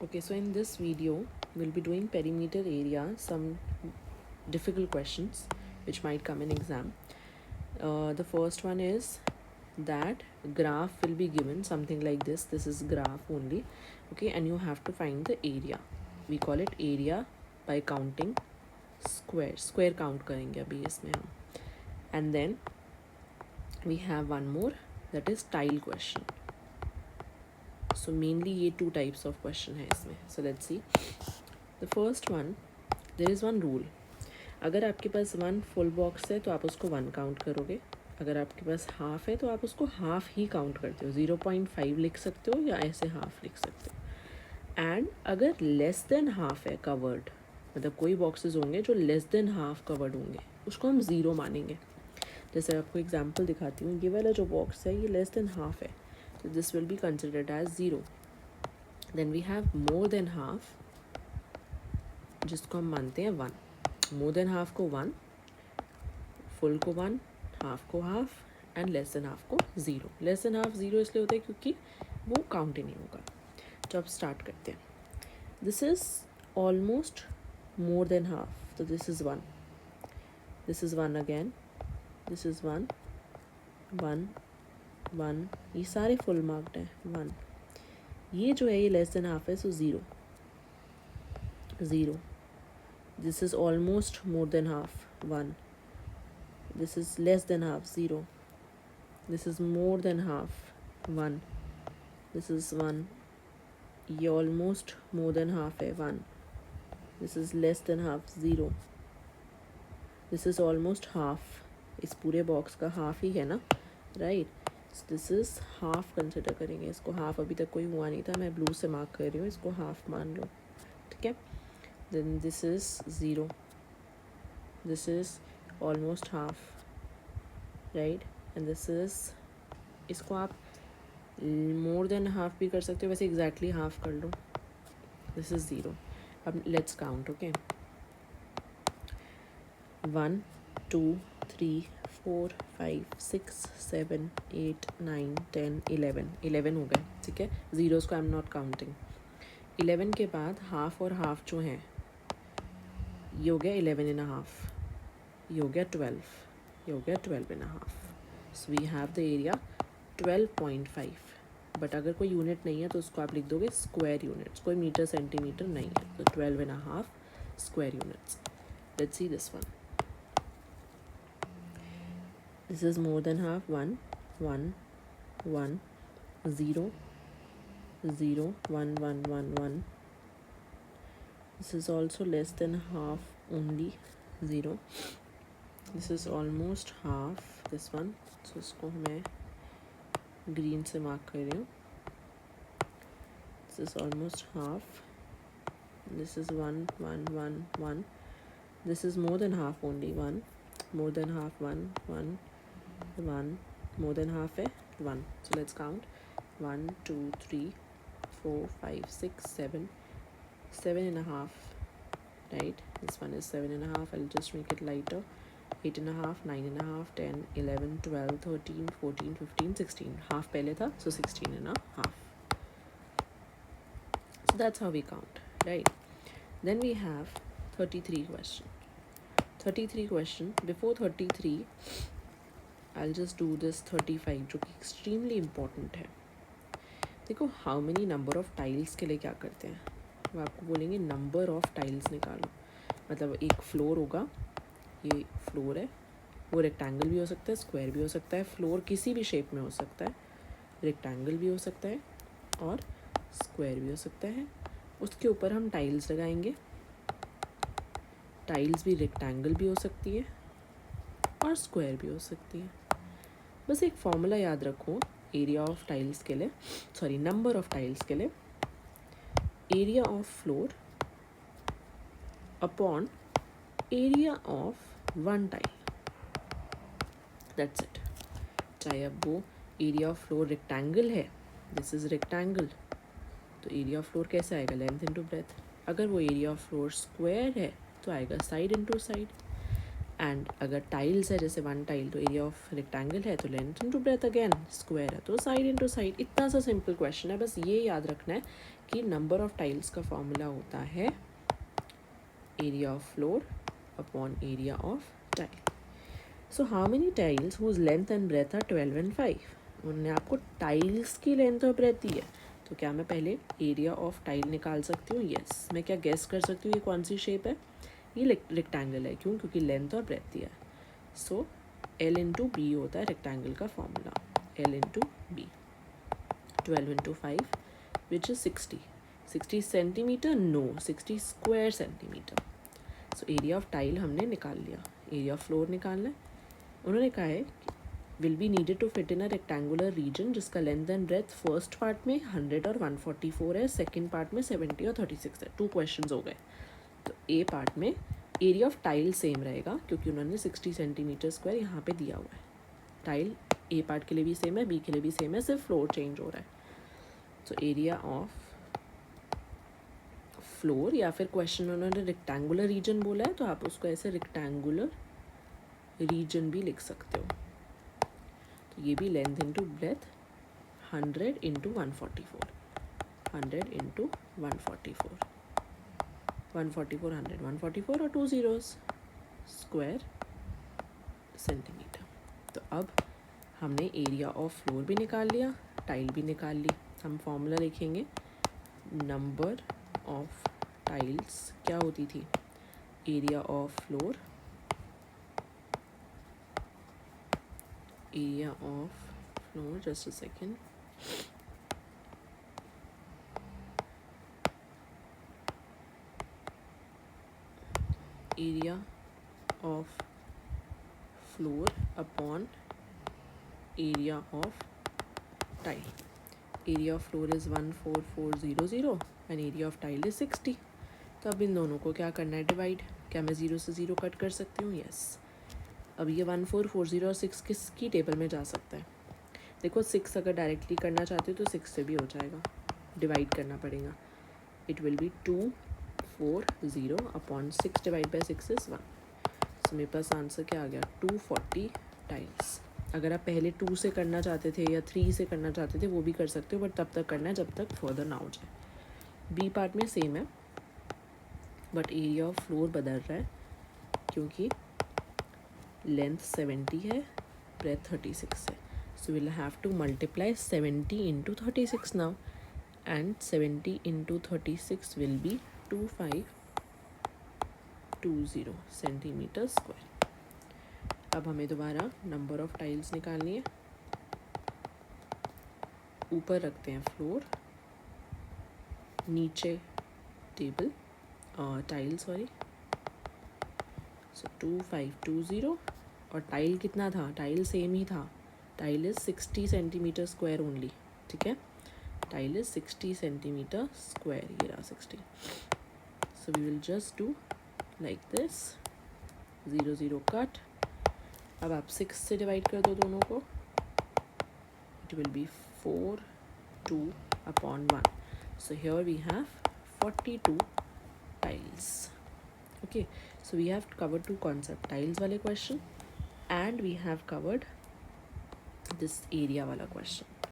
Okay, so in this video, we'll be doing perimeter area, some difficult questions which might come in exam. The first one is that graph will be given something like this. This is graph only, okay, and you have to find the area. We call it area by counting square. Square count करेंगे अभी इसमें हम. And then we have one more, that is tile question. So mainly ये two types of question है इसमें. So let's see. The first one, there is one rule. अगर आपके पास one full box है तो आप उसको वन काउंट करोगे. अगर आपके पास हाफ है तो आप उसको हाफ ही काउंट करते हो. 0.5 लिख सकते हो या ऐसे हाफ लिख सकते हो. एंड अगर लेस देन हाफ है कवर्ड, मतलब कोई बॉक्सेस होंगे जो लेस देन हाफ कवर्ड होंगे, उसको हम ज़ीरो मानेंगे. जैसे आपको एग्जांपल दिखाती हूँ. ये वाला जो बॉक्स है ये लेस देन हाफ है, तो this will be considered as zero. Then we have more than half, जिसको हम मानते हैं वन. मोर देन हाफ को वन, फुल को वन, हाफ को half, and less than half को zero. Less than half zero इसलिए होता है क्योंकि वो काउंट ही नहीं होगा. तो अब स्टार्ट करते हैं. This is almost more than half, तो this is one. This is one again. This is one, one, one. ये सारे फुल मार्क्ड हैं. वन. ये जो है ये लेस देन हाफ है, so zero, zero. This is almost more than half, 1. This is less than half, 0. This is more than half, 1. This is 1. ये almost more than half है, 1. This is less than half, 0. This is almost half. इस पूरे box का half ही है ना, right. This is half consider करेंगे इसको. Half अभी तक कोई हुआ नहीं था, मैं ब्लू से मार्क कर रही हूँ, इसको हाफ मान लो, ठीक है. Then this is 0. This is almost half, right? And this is, इसको आप more than half भी कर सकते हो, वैसे exactly half कर लो. This is 0. अब let's count, okay? 1, 2, 3, 4, 5, 6, 7, 8, 9, 10, 11. 11 हो गए, ठीक है. ज़ीरोज़ को आई एम नॉट काउंटिंग. 11 के बाद हाफ और हाफ जो हैं, ये हो गया 11.5, ये हो गया 12, ये हो गया 12.5. So we have the area 12.5. But अगर कोई यूनिट नहीं है तो उसको आप लिख दोगे स्क्वायर यूनिट्स. कोई मीटर सेंटीमीटर नहीं है, तो 12.5 square units. Let's see this one. This is more than half. 1, 1, 1, 0, 0, 1, 1, 1, 1. This is also less than half only, 0. This is almost half, this one. So इसको मैं green से mark कर रही हूँ. This is almost half. This is 1, 1, 1, 1. This is more than half only, 1. More than half, 1, 1, 1. More than half है 1. So let's count. 1, 2, 3, 4, 5, 6, 7. 7.5, right? This one is 7.5. I'll just make it lighter. 8.5, 9.5, 10, 11, 12, 13, 14, 15, 16. Half पहले था, so 16.5. So that's how we count, right? Then we have 33 question. 33 question. Before 33, I'll just do this 35, जो कि extremely important है. देखो how many number of tiles के लिए क्या करते हैं. वो आपको बोलेंगे नंबर ऑफ़ टाइल्स निकालो. मतलब एक फ्लोर होगा, ये फ्लोर है, वो रेक्टेंगल भी हो सकता है, स्क्वायर भी हो सकता है. फ्लोर किसी भी शेप में हो सकता है, रेक्टेंगल भी हो सकता है और स्क्वायर भी हो सकता है. उसके ऊपर हम टाइल्स लगाएंगे. टाइल्स भी रेक्टेंगल भी हो सकती है और स्क्वायर भी हो सकती है. बस एक फॉर्मूला याद रखो एरिया ऑफ टाइल्स के लिए, सॉरी नंबर ऑफ़ टाइल्स के लिए. Area of floor upon area of one tile. That's it. चाहे अब वो area of floor rectangle है, this is rectangle, तो area of floor कैसे आएगा, length into breadth. अगर वो area of floor square है तो आएगा side into side. एंड अगर टाइल्स है जैसे 1 टाइल तो एरिया ऑफ रेक्टेंगल है तो length into breadth, again square है तो साइड इंटू साइड. इतना सा सिंपल क्वेश्चन है. बस ये याद रखना है कि नंबर ऑफ टाइल्स का फॉर्मूला होता है area of floor upon area of tile. So how many tiles whose length and breadth are 12 and 5. उन्होंने आपको टाइल्स की लेंथ और ब्रेथ दी है, तो क्या मैं पहले एरिया ऑफ टाइल निकाल सकती हूँ? यस. मैं क्या गेस कर सकती हूँ ये कौन सी शेप है? ये रेक्टेंगल है. क्यों? क्योंकि लेंथ और ब्रेथ दिया है. सो एल इंटू बी होता है रेक्टेंगल का formula. L into B. 12 into 5 which is 60. 60 centimetre? No, 60 square centimetre. So area of tile हमने निकाल लिया. एरिया ऑफ फ्लोर निकालना है. उन्होंने कहा है will be needed to fit in a rectangular region जिसका length and breadth first part में 100 और 144 है, सेकेंड पार्ट में 70 और 36 है. 2 क्वेश्चन हो गए. तो ए पार्ट में एरिया ऑफ टाइल सेम रहेगा क्योंकि उन्होंने 60 सेंटीमीटर स्क्वायर यहाँ पे दिया हुआ है. टाइल ए पार्ट के लिए भी सेम है, बी के लिए भी सेम है, सिर्फ फ्लोर चेंज हो रहा है. तो एरिया ऑफ फ्लोर, या फिर क्वेश्चन उन्होंने रेक्टेंगुलर रीजन बोला है तो आप उसको ऐसे रेक्टेंगुलर रीजन भी लिख सकते हो. तो ये भी length into breadth 100 into 144, 100 into 144, 144 100, 144 और 2 zeros स्क्वायर सेंटीमीटर. तो अब हमने एरिया ऑफ फ्लोर भी निकाल लिया, टाइल भी निकाल ली. हम फॉर्मूला लिखेंगे. नंबर ऑफ टाइल्स क्या होती थी? Area of floor area of floor, just a second, area of floor upon area of tile. Area of floor is 14400 and area of tile is 60. तो अब इन दोनों को क्या करना है? डिवाइड. क्या मैं 0 से 0 कट कर सकती हूँ? यस. अब ये 1440 और 6 किसकी टेबल में जा सकता है? देखो 6 अगर डायरेक्टली करना चाहते हो तो 6 से भी हो जाएगा, डिवाइड करना पड़ेगा. It will B 240 upon 6 divide by 6 is 1. सो मेरे पास आंसर क्या आ गया? 240 टाइल्स. अगर आप पहले 2 से करना चाहते थे या 3 से करना चाहते थे वो भी कर सकते हो, बट तब तक करना है जब तक फर्दर ना हो जाए. बी पार्ट में सेम है बट एरिया ऑफ फ्लोर बदल रहा है क्योंकि लेंथ 70 है, ब्रेथ 36 है. So will have to multiply 70 into 36 now, and 70 into 36 will be 2520 centimetre square. अब हमें दोबारा नंबर ऑफ टाइल्स निकालनी है. ऊपर रखते हैं फ्लोर, नीचे टेबल टाइल सॉरी. सो 2520 और टाइल कितना था? टाइल सेम ही था. Tile is 60 centimetre square only. ठीक है, टाइल इज़ 60 सेंटीमीटर स्क्वायर. ये रहा 60. So we will just do like this. 0 0 cut. अब आप 6 से डिवाइड कर दो दोनों को. It will be 4 2 upon 1. So here we have 42 tiles. Okay, so we have covered 2 concept, tiles wale question and we have covered this area wala question.